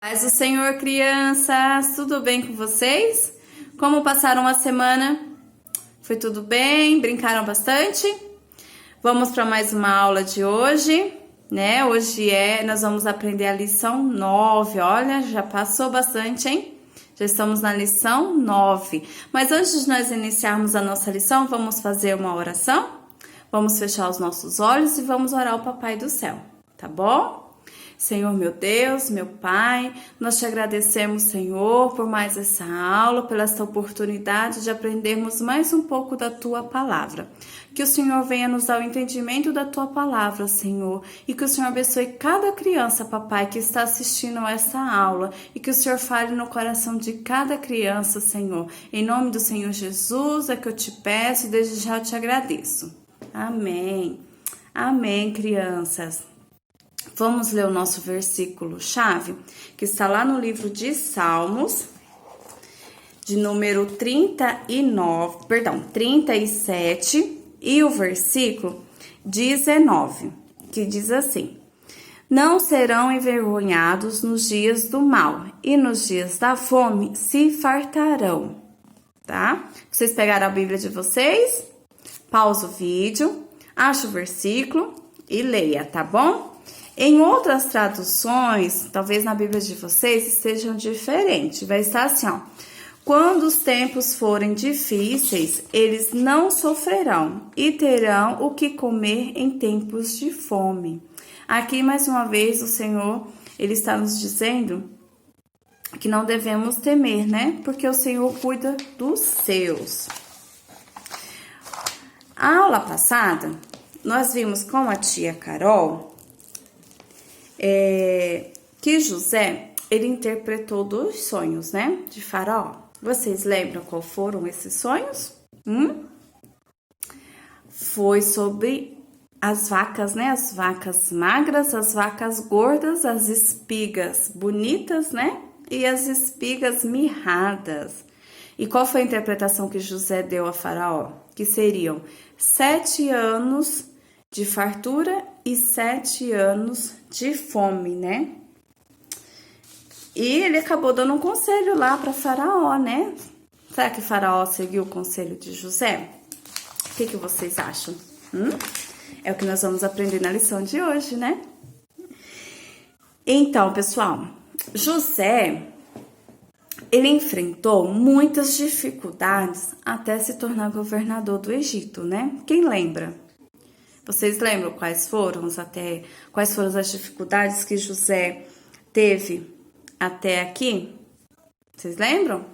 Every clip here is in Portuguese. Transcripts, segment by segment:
Paz do Senhor, crianças, tudo bem com vocês? Como passaram a semana? Foi tudo bem? Brincaram bastante? Vamos para mais uma aula de hoje, né? Nós vamos aprender a lição 9. Olha, já passou bastante, hein? Já estamos na lição 9. Mas antes de nós iniciarmos a nossa lição, vamos fazer uma oração? Vamos fechar os nossos olhos e vamos orar ao Papai do Céu, tá bom? Senhor, meu Deus, meu Pai, nós te agradecemos, Senhor, por mais essa aula, pela esta oportunidade de aprendermos mais um pouco da Tua Palavra. Que o Senhor venha nos dar o entendimento da Tua Palavra, Senhor, e que o Senhor abençoe cada criança, Papai, que está assistindo a essa aula, e que o Senhor fale no coração de cada criança, Senhor. Em nome do Senhor Jesus é que eu te peço e desde já eu te agradeço. Amém. Amém, crianças. Vamos ler o nosso versículo-chave, que está lá no livro de Salmos, de número 37, e o versículo 19, que diz assim: Não serão envergonhados nos dias do mal, e nos dias da fome se fartarão. Tá? Vocês pegaram a Bíblia de vocês? Pausa o vídeo, acha o versículo e leia, tá bom? Em outras traduções, talvez na Bíblia de vocês estejam diferentes. Vai estar assim, ó. Quando os tempos forem difíceis, eles não sofrerão e terão o que comer em tempos de fome. Aqui, mais uma vez, o Senhor, Ele está nos dizendo que não devemos temer, né? Porque o Senhor cuida dos seus. A aula passada, nós vimos com a tia Carol que José, ele interpretou 2 sonhos, né, de Faraó. Vocês lembram qual foram esses sonhos? Foi sobre as vacas, né, as vacas magras, as vacas gordas, as espigas bonitas, né, e as espigas mirradas. E qual foi a interpretação que José deu a Faraó? Que seriam 7 anos de fartura e 7 anos de fome, né? E ele acabou dando um conselho lá para Faraó, né? Será que Faraó seguiu o conselho de José? O que vocês acham? É o que nós vamos aprender na lição de hoje, né? Então, pessoal, José, ele enfrentou muitas dificuldades até se tornar governador do Egito, né? Quem lembra? Vocês lembram quais foram as dificuldades que José teve até aqui? Vocês lembram?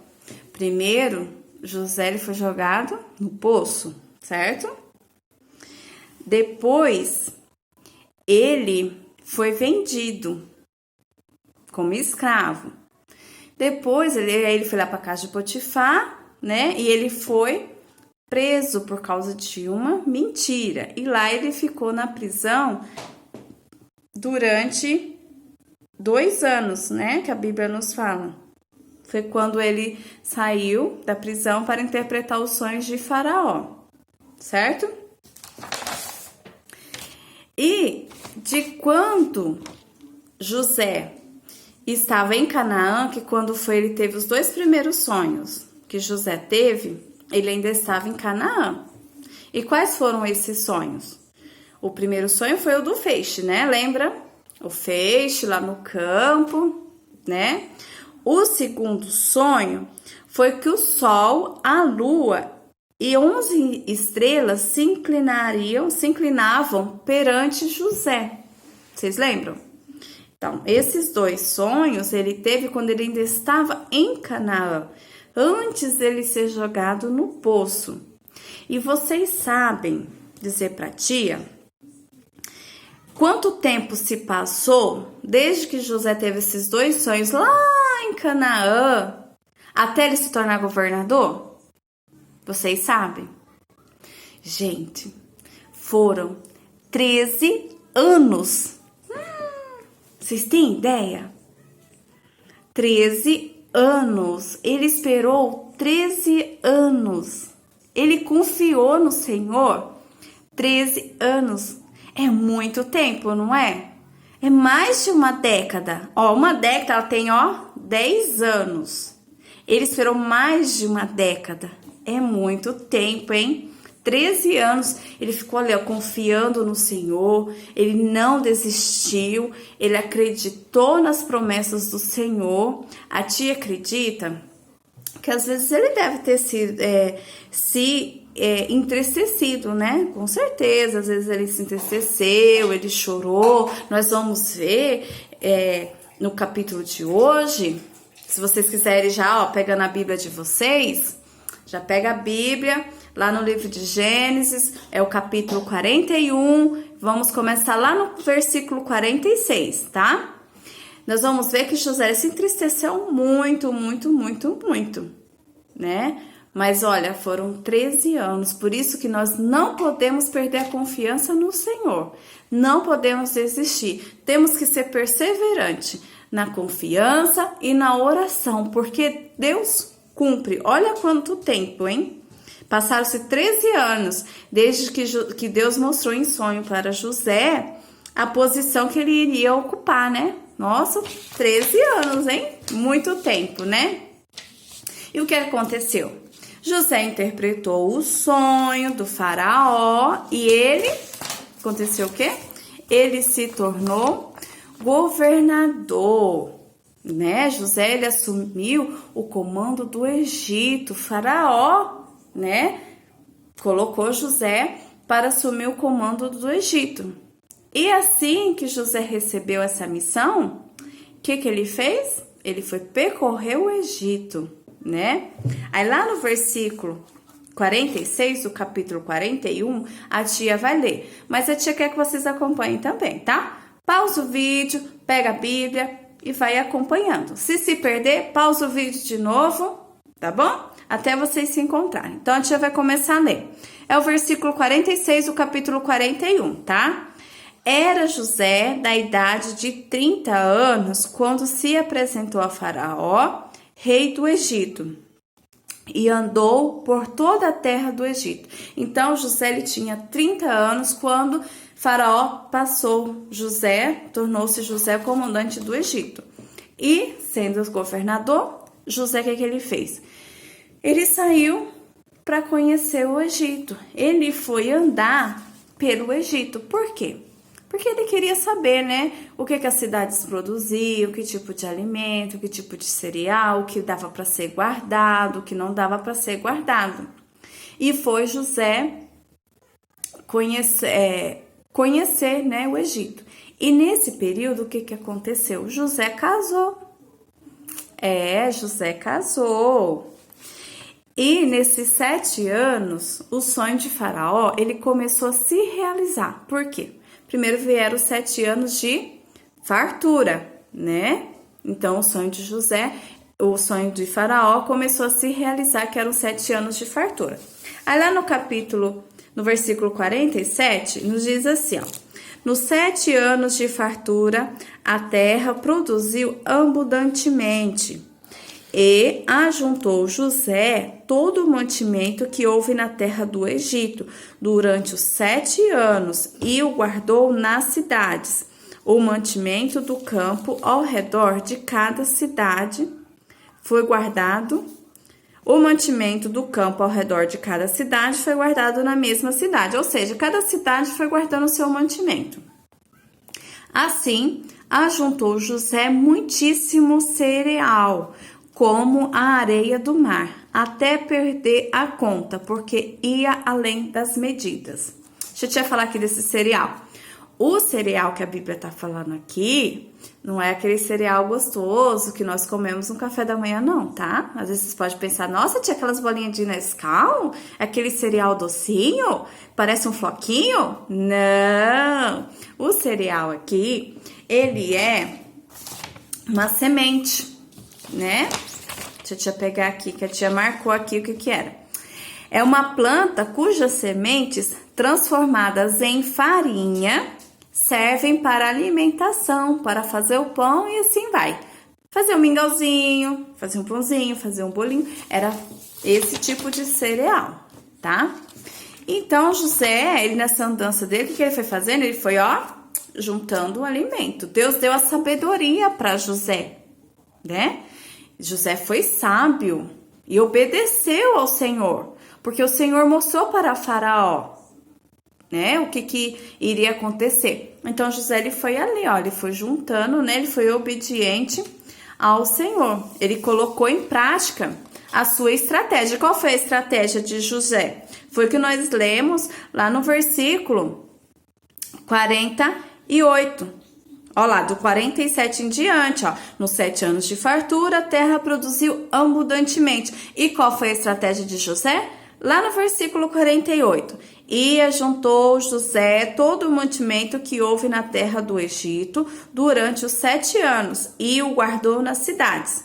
Primeiro, José ele foi jogado no poço, certo? Depois, ele foi vendido como escravo. Depois, ele foi lá para a casa de Potifar, né? E ele foi preso por causa de uma mentira. E lá ele ficou na prisão durante 2 anos, né? Que a Bíblia nos fala. Foi quando ele saiu da prisão para interpretar os sonhos de Faraó, certo? E de quando José estava em Canaã, que quando ele teve os 2 primeiros sonhos que José teve, ele ainda estava em Canaã. E quais foram esses sonhos? O primeiro sonho foi o do feixe, né? Lembra? O feixe lá no campo, né? O segundo sonho foi que o sol, a lua e 11 estrelas se inclinavam perante José. Vocês lembram? Então, esses 2 sonhos ele teve quando ele ainda estava em Canaã, antes dele ser jogado no poço. E vocês sabem dizer para a tia quanto tempo se passou desde que José teve esses 2 sonhos lá em Canaã até ele se tornar governador? Vocês sabem? Gente, foram 13 anos. Vocês têm ideia? 13 anos. Ele esperou 13 anos. Ele confiou no Senhor 13 anos. É muito tempo, não é? É mais de uma década. Ó, uma década, ela tem, ó, 10 anos. Ele esperou mais de uma década. É muito tempo, hein? 13 anos, ele ficou ali, ó, confiando no Senhor, ele não desistiu, ele acreditou nas promessas do Senhor. A tia acredita que às vezes ele deve ter se entristecido, né? Com certeza, às vezes ele se entristeceu, ele chorou. Nós vamos ver no capítulo de hoje, se vocês quiserem já, ó, pega na Bíblia de vocês, já pega a Bíblia, lá no livro de Gênesis, é o capítulo 41, vamos começar lá no versículo 46, tá? Nós vamos ver que José se entristeceu muito, né? Mas olha, foram 13 anos, por isso que nós não podemos perder a confiança no Senhor, não podemos desistir, temos que ser perseverante na confiança e na oração, porque Deus cumpre. Olha quanto tempo, hein? Passaram-se 13 anos desde que Deus mostrou em sonho para José a posição que ele iria ocupar, né? Nossa, 13 anos, hein? Muito tempo, né? E o que aconteceu? José interpretou o sonho do faraó e aconteceu o quê? Ele se tornou governador, né? José, ele assumiu o comando do Egito, faraó, né? Colocou José para assumir o comando do Egito. E assim que José recebeu essa missão, o que ele fez? Ele foi percorrer o Egito, né? Aí lá no versículo 46, do capítulo 41, a tia vai ler. Mas a tia quer que vocês acompanhem também, tá? Pausa o vídeo, pega a Bíblia e vai acompanhando. Se perder, pausa o vídeo de novo, tá bom? Até vocês se encontrarem. Então, a tia vai começar a ler. É o versículo 46 do capítulo 41, tá? Era José da idade de 30 anos quando se apresentou a Faraó, rei do Egito, e andou por toda a terra do Egito. Então, José ele tinha 30 anos quando Faraó passou José, tornou-se José comandante do Egito. E, sendo governador, José, o que ele fez? Ele saiu para conhecer o Egito. Ele foi andar pelo Egito. Por quê? Porque ele queria saber, né, o que as cidades produziam, que tipo de alimento, que tipo de cereal, o que dava para ser guardado, o que não dava para ser guardado. E foi José conhecer, né, o Egito. E nesse período, o que aconteceu? José casou. José casou. E nesses 7 anos, o sonho de Faraó, ele começou a se realizar. Por quê? Primeiro vieram os 7 anos de fartura, né? Então, o sonho de Faraó começou a se realizar, que eram 7 anos de fartura. Aí lá no versículo 47, nos diz assim, ó. Nos 7 anos de fartura, a terra produziu abundantemente. E ajuntou José todo o mantimento que houve na terra do Egito durante os 7 anos e o guardou nas cidades. O mantimento do campo ao redor de cada cidade foi guardado. O mantimento do campo ao redor de cada cidade foi guardado na mesma cidade, ou seja, cada cidade foi guardando o seu mantimento. Assim, ajuntou José muitíssimo cereal, como a areia do mar, até perder a conta, porque ia além das medidas. Deixa eu te falar aqui desse cereal. O cereal que a Bíblia está falando aqui, não é aquele cereal gostoso que nós comemos no café da manhã, não, tá? Às vezes você pode pensar, nossa, tinha aquelas bolinhas de Nescau? Aquele cereal docinho? Parece um floquinho? Não! O cereal aqui, ele é uma semente, né? Deixa eu pegar aqui, que a tia marcou aqui o que era. É uma planta cujas sementes, transformadas em farinha, servem para alimentação, para fazer o pão e assim vai. Fazer um mingauzinho, fazer um pãozinho, fazer um bolinho. Era esse tipo de cereal, tá? Então, José, ele nessa andança dele, o que ele foi fazendo? Ele foi, ó, juntando o alimento. Deus deu a sabedoria para José, né? José foi sábio e obedeceu ao Senhor, porque o Senhor mostrou para Faraó, né, o que iria acontecer. Então José, ele foi ali, ó, ele foi juntando, né, ele foi obediente ao Senhor. Ele colocou em prática a sua estratégia. Qual foi a estratégia de José? Foi o que nós lemos lá no versículo 48. Ó lá, do 47 em diante, ó. Nos 7 anos de fartura, a terra produziu abundantemente. E qual foi a estratégia de José? Lá no versículo 48. E ajuntou José todo o mantimento que houve na terra do Egito durante os 7 anos e o guardou nas cidades.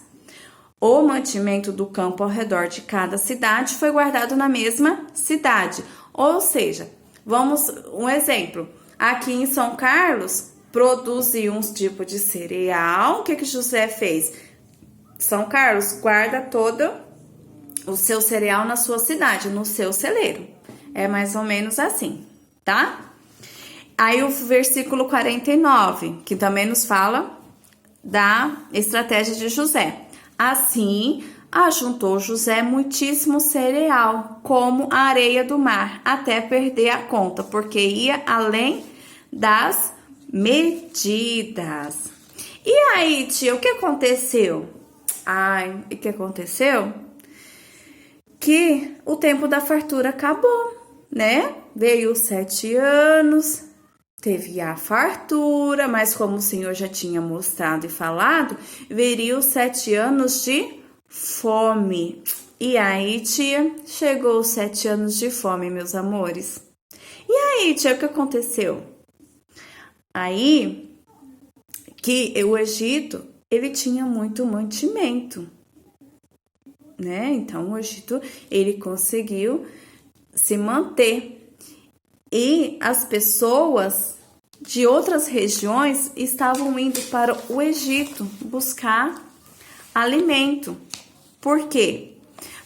O mantimento do campo ao redor de cada cidade foi guardado na mesma cidade. Ou seja, vamos um exemplo. Aqui em São Carlos, produzia um tipo de cereal. O que José fez? São Carlos, guarda todo o seu cereal na sua cidade, no seu celeiro. É mais ou menos assim, tá? Aí o versículo 49, que também nos fala da estratégia de José. Assim, ajuntou José muitíssimo cereal, como a areia do mar, até perder a conta, porque ia além das medidas. E aí, tia, o que aconteceu? Ai, o que aconteceu? Que o tempo da fartura acabou, né? Veio os 7 anos, teve a fartura, mas como o Senhor já tinha mostrado e falado, viria os 7 anos de fome. E aí, tia, chegou os 7 anos de fome, meus amores. E aí, tia, o que aconteceu? Aí, que o Egito, ele tinha muito mantimento, né? Então, o Egito, ele conseguiu se manter. E as pessoas de outras regiões estavam indo para o Egito buscar alimento. Por quê?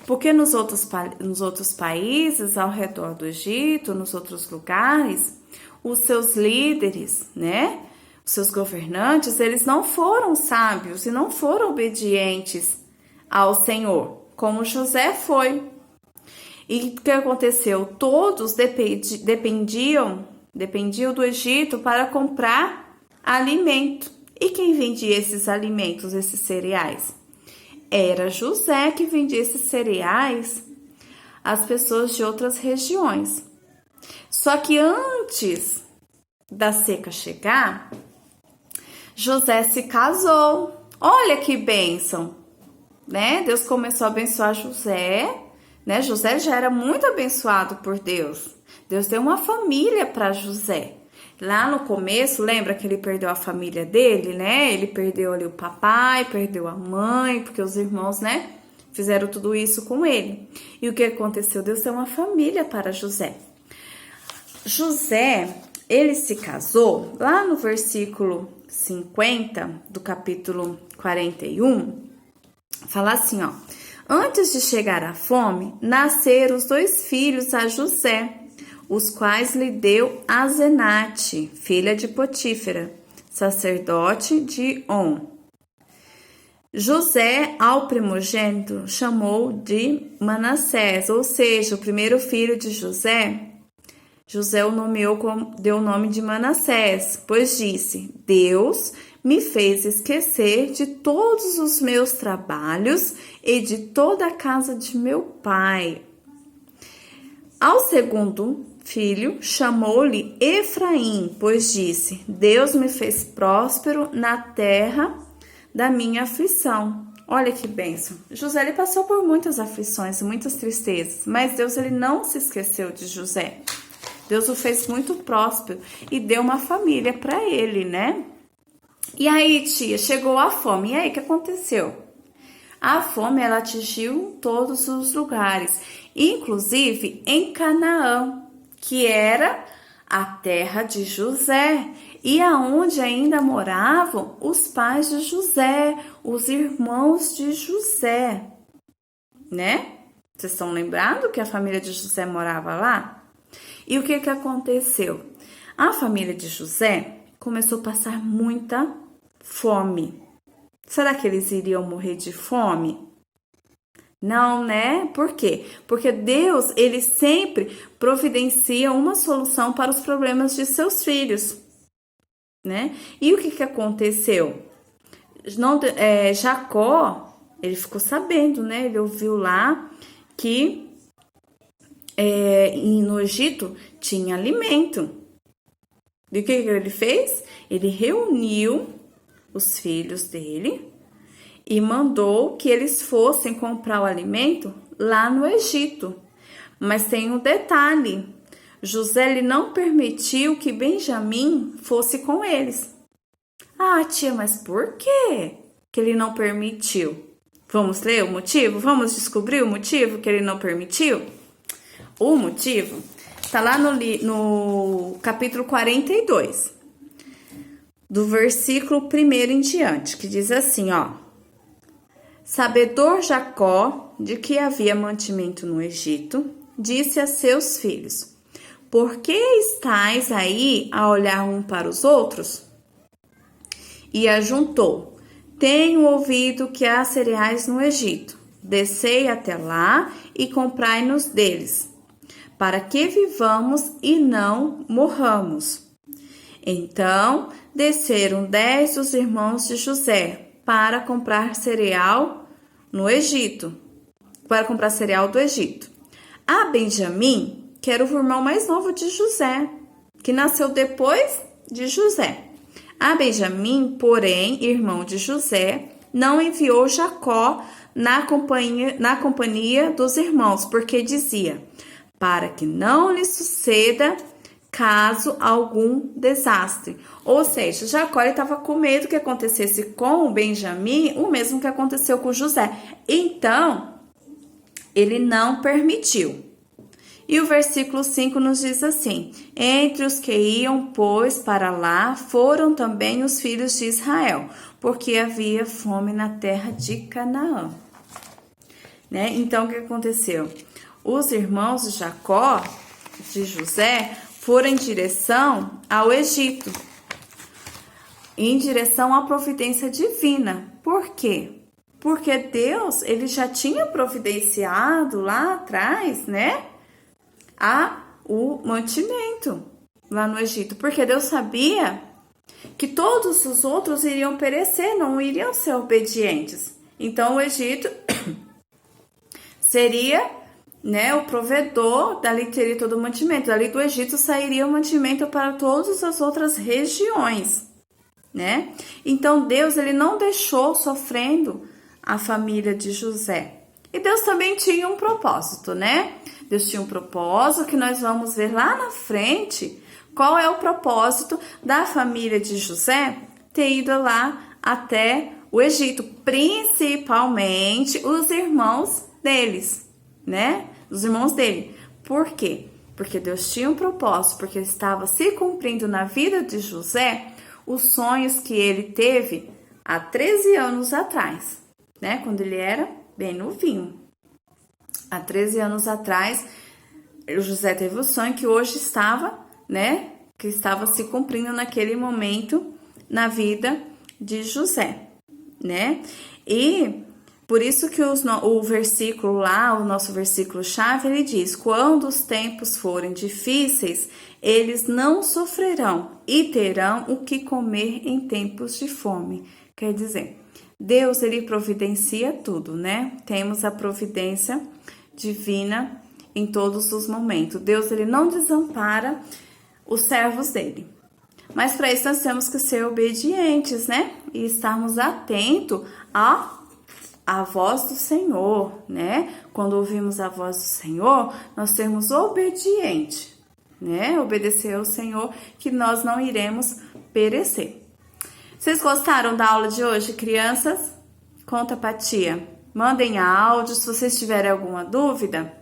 Porque nos outros países, ao redor do Egito, nos outros lugares, os seus líderes, né? Os seus governantes, eles não foram sábios e não foram obedientes ao Senhor, como José foi. E o que aconteceu? Todos dependiam do Egito para comprar alimento. E quem vendia esses alimentos, esses cereais? Era José que vendia esses cereais às pessoas de outras regiões. Só que antes da seca chegar, José se casou. Olha que bênção, né? Deus começou a abençoar José, né? José já era muito abençoado por Deus. Deus deu uma família para José. Lá no começo, lembra que ele perdeu a família dele, né? Ele perdeu ali o papai, perdeu a mãe, porque os irmãos, né, fizeram tudo isso com ele. E o que aconteceu? Deus deu uma família para José. José, ele se casou, lá no versículo 50 do capítulo 41, fala assim, ó. Antes de chegar a fome, nasceram os 2 filhos a José, os quais lhe deu Asenate, filha de Potífera, sacerdote de On. José, ao primogênito, chamou de Manassés, ou seja, o primeiro filho de José, José o nomeou, deu o nome de Manassés, pois disse, Deus me fez esquecer de todos os meus trabalhos e de toda a casa de meu pai. Ao segundo filho, chamou-lhe Efraim, pois disse, Deus me fez próspero na terra da minha aflição. Olha que bênção. José, ele passou por muitas aflições, muitas tristezas, mas Deus, ele não se esqueceu de José. Deus o fez muito próspero e deu uma família para ele, né? E aí, tia, chegou a fome. E aí, o que aconteceu? A fome, ela atingiu todos os lugares, inclusive em Canaã, que era a terra de José, e aonde ainda moravam os pais de José, os irmãos de José, né? Vocês estão lembrados que a família de José morava lá? E o que aconteceu? A família de José começou a passar muita fome. Será que eles iriam morrer de fome? Não, né? Por quê? Porque Deus, ele sempre providencia uma solução para os problemas de seus filhos, né? E o que aconteceu? Jacó, ele ficou sabendo, né? Ele ouviu lá que no Egito tinha alimento. E o que ele fez? Ele reuniu os filhos dele e mandou que eles fossem comprar o alimento lá no Egito. Mas tem um detalhe: José ele não permitiu que Benjamim fosse com eles. Ah, tia, mas por quê que ele não permitiu? Vamos ler o motivo? Vamos descobrir o motivo que ele não permitiu? O motivo está lá no capítulo 42, do versículo 1 em diante, que diz assim, ó: Sabedor Jacó de que havia mantimento no Egito, disse a seus filhos: Por que estáis aí a olhar um para os outros? E ajuntou: Tenho ouvido que há cereais no Egito. Descei até lá e comprai-nos deles, para que vivamos e não morramos. Então desceram 10 dos irmãos de José para comprar cereal no Egito, para comprar cereal do Egito. A Benjamim, que era o irmão mais novo de José, que nasceu depois de José. A Benjamim, porém, irmão de José, não enviou Jacó na companhia dos irmãos, porque dizia: para que não lhe suceda caso algum desastre. Ou seja, Jacó estava com medo que acontecesse com o Benjamim o mesmo que aconteceu com José. Então, ele não permitiu. E o versículo 5 nos diz assim: Entre os que iam, pois, para lá, foram também os filhos de Israel, porque havia fome na terra de Canaã. Né? Então, o que aconteceu? Os irmãos de Jacó, de José, foram em direção ao Egito, em direção à providência divina. Por quê? Porque Deus, ele já tinha providenciado lá atrás, né? O mantimento lá no Egito, porque Deus sabia que todos os outros iriam perecer, não iriam ser obedientes. Então o Egito seria, né, o provedor, dali teria todo o mantimento, dali do Egito sairia o mantimento para todas as outras regiões, né? Então Deus, ele não deixou sofrendo a família de José. E Deus também tinha um propósito, né? Deus tinha um propósito que nós vamos ver lá na frente. Qual é o propósito da família de José ter ido lá até o Egito? Principalmente os irmãos deles, né? Os irmãos dele. Por quê? Porque Deus tinha um propósito, porque estava se cumprindo na vida de José os sonhos que ele teve há 13 anos atrás, né? Quando ele era bem novinho. Há 13 anos atrás, o José teve o sonho que hoje estava, né? Que estava se cumprindo naquele momento na vida de José, né? E por isso que o versículo lá, o nosso versículo-chave, ele diz: quando os tempos forem difíceis, eles não sofrerão e terão o que comer em tempos de fome. Quer dizer, Deus, ele providencia tudo, né? Temos a providência divina em todos os momentos. Deus, ele não desampara os servos dele. Mas para isso nós temos que ser obedientes, né? E estarmos atentos à voz do Senhor, né? Quando ouvimos a voz do Senhor, nós sermos obedientes, né? Obedecer ao Senhor, que nós não iremos perecer. Vocês gostaram da aula de hoje, crianças? Conta pra tia. Mandem áudios, se vocês tiverem alguma dúvida,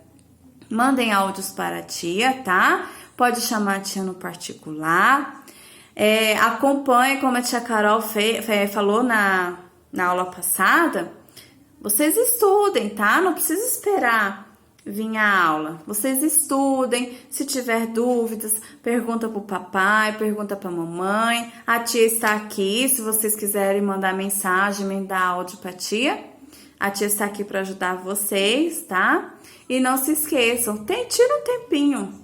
mandem áudios para a tia, tá? Pode chamar a tia no particular. Acompanhe, como a tia Carol falou na aula passada. Vocês estudem, tá? Não precisa esperar vir à aula. Vocês estudem, se tiver dúvidas, pergunta pro papai, pergunta pra mamãe. A tia está aqui, se vocês quiserem mandar mensagem, mandar áudio pra tia. A tia está aqui para ajudar vocês, tá? E não se esqueçam, tira um tempinho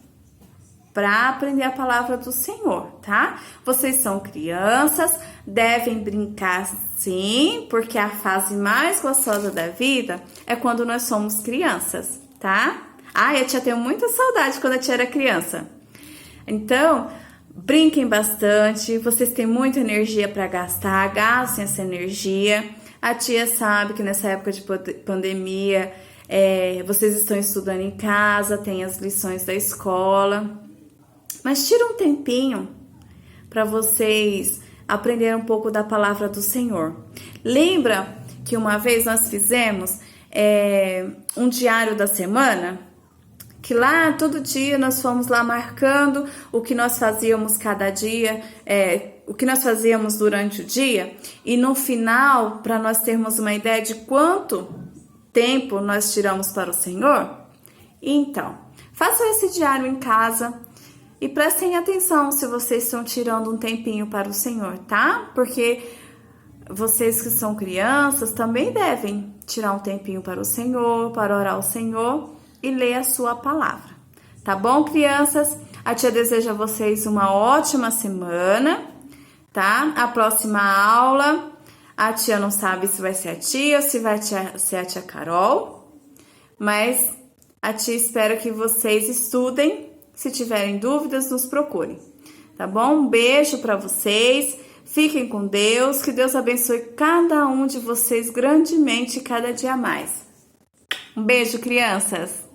para aprender a palavra do Senhor, tá? Vocês são crianças, devem brincar sim, porque a fase mais gostosa da vida é quando nós somos crianças, tá? Eu tia tenho muita saudade quando a tia era criança. Então, brinquem bastante, vocês têm muita energia para gastar, gastem essa energia. A tia sabe que nessa época de pandemia, vocês estão estudando em casa, tem as lições da escola. Mas tira um tempinho para vocês aprenderem um pouco da palavra do Senhor. Lembra que uma vez nós fizemos um diário da semana? Que lá, todo dia, nós fomos lá marcando o que nós fazíamos cada dia, o que nós fazíamos durante o dia. E no final, para nós termos uma ideia de quanto tempo nós tiramos para o Senhor. Então, façam esse diário em casa. E prestem atenção se vocês estão tirando um tempinho para o Senhor, tá? Porque vocês que são crianças também devem tirar um tempinho para o Senhor, para orar ao Senhor e ler a sua palavra. Tá bom, crianças? A tia deseja a vocês uma ótima semana, tá? A próxima aula, a tia não sabe se vai ser a tia ou se vai ser a tia Carol, mas a tia espera que vocês estudem. Se tiverem dúvidas, nos procurem, tá bom? Um beijo para vocês, fiquem com Deus, que Deus abençoe cada um de vocês grandemente cada dia mais. Um beijo, crianças!